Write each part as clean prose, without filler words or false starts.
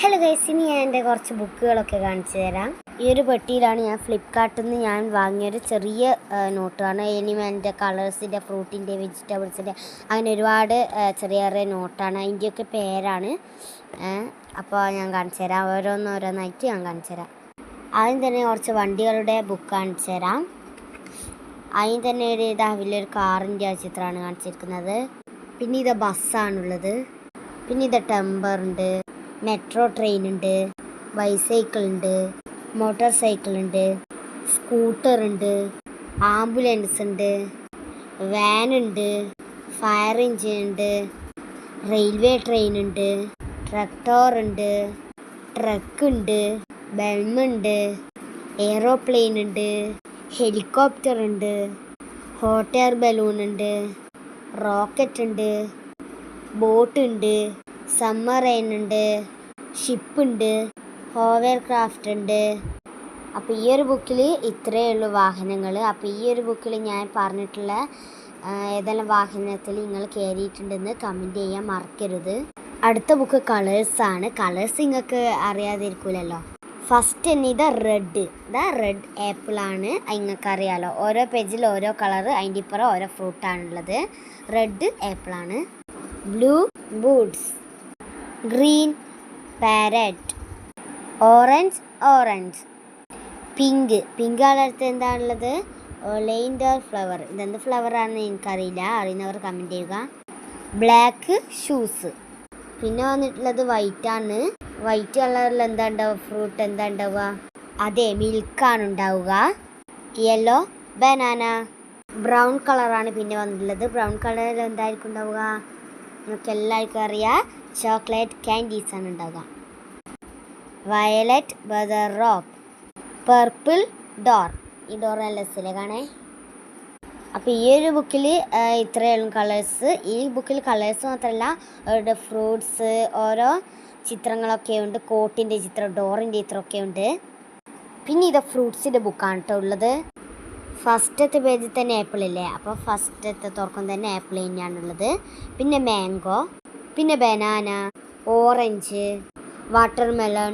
Hello guys, ഇനി ഞാൻ എൻ്റെ കുറച്ച് ബുക്കുകളൊക്കെ കാണിച്ചു തരാം. ഈ ഒരു പെട്ടിയിലാണ് ഞാൻ ഫ്ലിപ്കാർട്ടിൽ നിന്ന് ഞാൻ വാങ്ങിയൊരു ചെറിയ നോട്ടാണ്. എനിമൻ്റെ, കളേഴ്സിൻ്റെ, ഫ്രൂട്ടിൻ്റെ, വെജിറ്റബിൾസിൻ്റെ അങ്ങനെ ഒരുപാട് ചെറിയ ചെറിയ നോട്ടാണ്. അതിൻ്റെയൊക്കെ പേരാണ്. അപ്പോൾ ഞാൻ കാണിച്ചു തരാം. ഓരോന്നായിട്ട് ഞാൻ കാണിച്ചു തരാം. ആദ്യം തന്നെ കുറച്ച് വണ്ടികളുടെ ബുക്ക് കാണിച്ചു തരാം. അതിന് തന്നെ വലിയൊരു കാറിൻ്റെ ചിത്രമാണ് കാണിച്ചിരിക്കുന്നത്. പിന്നെ ഇത് ബസ്സാണുള്ളത്. പിന്നെ ഇത് ടെമ്പറുണ്ട്, മെട്രോ ട്രെയിൻ ഉണ്ട്, ബൈസൈക്കിൾ ഉണ്ട്, മോട്ടോർ സൈക്കിൾ ഉണ്ട്, സ്കൂട്ടർ ഉണ്ട്, ആംബുലൻസ് ഉണ്ട്, വാൻ ഉണ്ട്, ഫയർ എഞ്ചിൻ ഉണ്ട്, റെയിൽവേ ട്രെയിൻ ഉണ്ട്, ട്രാക്ടർ ഉണ്ട്, ട്രക്ക് ഉണ്ട്, ബെൽമുണ്ട്, എയ്റോപ്ലെയിൻ ഉണ്ട്, ഹെലികോപ്റ്റർ ഉണ്ട്, ഹോട്ട് എയർ ബലൂൺ ഉണ്ട്, റോക്കറ്റ് ഉണ്ട്, ബോട്ട് ഉണ്ട്, സബ്മറൈൻ ഉണ്ട്, ഷിപ്പ് ഉണ്ട്, ഹോവർ ക്രാഫ്റ്റ് ഉണ്ട്. അപ്പോൾ ഈ ഒരു ബുക്കിൽ ഇത്രയേ ഉള്ളൂ വാഹനങ്ങൾ. അപ്പോൾ ഈ ഒരു ബുക്കിൽ ഞാൻ പറഞ്ഞിട്ടുള്ള ഏതെല്ലാം വാഹനത്തിൽ നിങ്ങൾ കയറിയിട്ടുണ്ടെന്ന് കമൻറ്റ് ചെയ്യാൻ മറക്കരുത്. അടുത്ത ബുക്ക് കളേഴ്സാണ്. കളേഴ്സ് നിങ്ങൾക്ക് അറിയാതിരിക്കില്ലല്ലോ. ഫസ്റ്റ് തന്നെ റെഡ് ആപ്പിളാണ്. നിങ്ങൾക്ക് അറിയാമല്ലോ, ഓരോ പേജിൽ ഓരോ കളറ്, അതിൻ്റെ ഇപ്പുറം ഓരോ ഫ്രൂട്ടാണുള്ളത്. റെഡ് ആപ്പിളാണ്. Blue boots, green parrot, orange, pink കളറിൽ എന്താണുള്ളത്? Oleander flower. ഇതെന്ത് ഫ്ലവറാണെന്ന് എനിക്കറിയില്ല, അറിയുന്നവർ കമൻറ്റ് ചെയ്യുക. Black shoes. പിന്നെ വന്നിട്ടുള്ളത് വൈറ്റാണ്. വൈറ്റ് കളറിൽ എന്താ ഉണ്ടാവുക? ഫ്രൂട്ട് എന്താ ഉണ്ടാവുക? അതെ, മിൽക്കാണ് ഉണ്ടാവുക. Yellow banana. ബ്രൗൺ കളറാണ് പിന്നെ വന്നിട്ടുള്ളത്. ബ്രൗൺ കളറിൽ എന്തായിരിക്കും ഉണ്ടാവുക? നമുക്ക് എല്ലാവർക്കും അറിയാം, ചോക്ലേറ്റ് ക്യാൻഡീസാണ് ഉണ്ടാവുക. വയലറ്റ് ബദർ റോക്ക്, പർപ്പിൾ ഡോർ. ഈ ഡോർ നല്ല രസമില്ലേ കാണേ? അപ്പോൾ ഈ ഒരു ബുക്കിൽ ഇത്രയുള്ള കളേഴ്സ്. ഈ ബുക്കിൽ കളേഴ്സ് മാത്രമല്ല, അവരുടെ ഫ്രൂട്ട്സ്, ഓരോ ചിത്രങ്ങളൊക്കെ ഉണ്ട്. കോട്ടിൻ്റെ ചിത്രം, ഡോറിൻ്റെ ചിത്രമൊക്കെ ഉണ്ട്. പിന്നെ ഇത് ഫ്രൂട്ട്സിൻ്റെ ബുക്കാണ് കേട്ടോ ഉള്ളത്. ഫസ്റ്റത്തെ പേജിൽ തന്നെ ആപ്പിൾ ഇല്ലേ, അപ്പോൾ ഫസ്റ്റത്തെ തുറക്കം തന്നെ ആപ്പിൾ തന്നെയാണുള്ളത്. പിന്നെ മാംഗോ, പിന്നെ banana, orange, watermelon,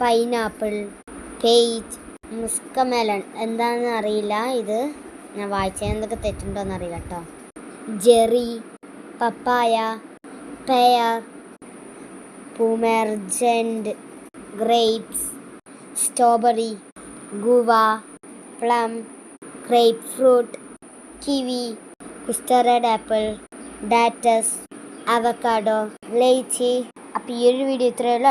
pineapple, peach, muskmelon. എന്താണെന്ന് അറിയില്ല, ഇത് ഞാൻ വായിച്ചാൽ എന്തൊക്കെ തെറ്റുണ്ടോയെന്ന് അറിയില്ല കേട്ടോ. Cherry, papaya, pear, pomegranate, grapes, strawberry, guava, plum, grape fruit, kiwi, custard apple, dates, avocado, lychee. അപ്പോൾ ഈ ഒരു വീഡിയോ ഇത്രയേ ഉള്ളൂ.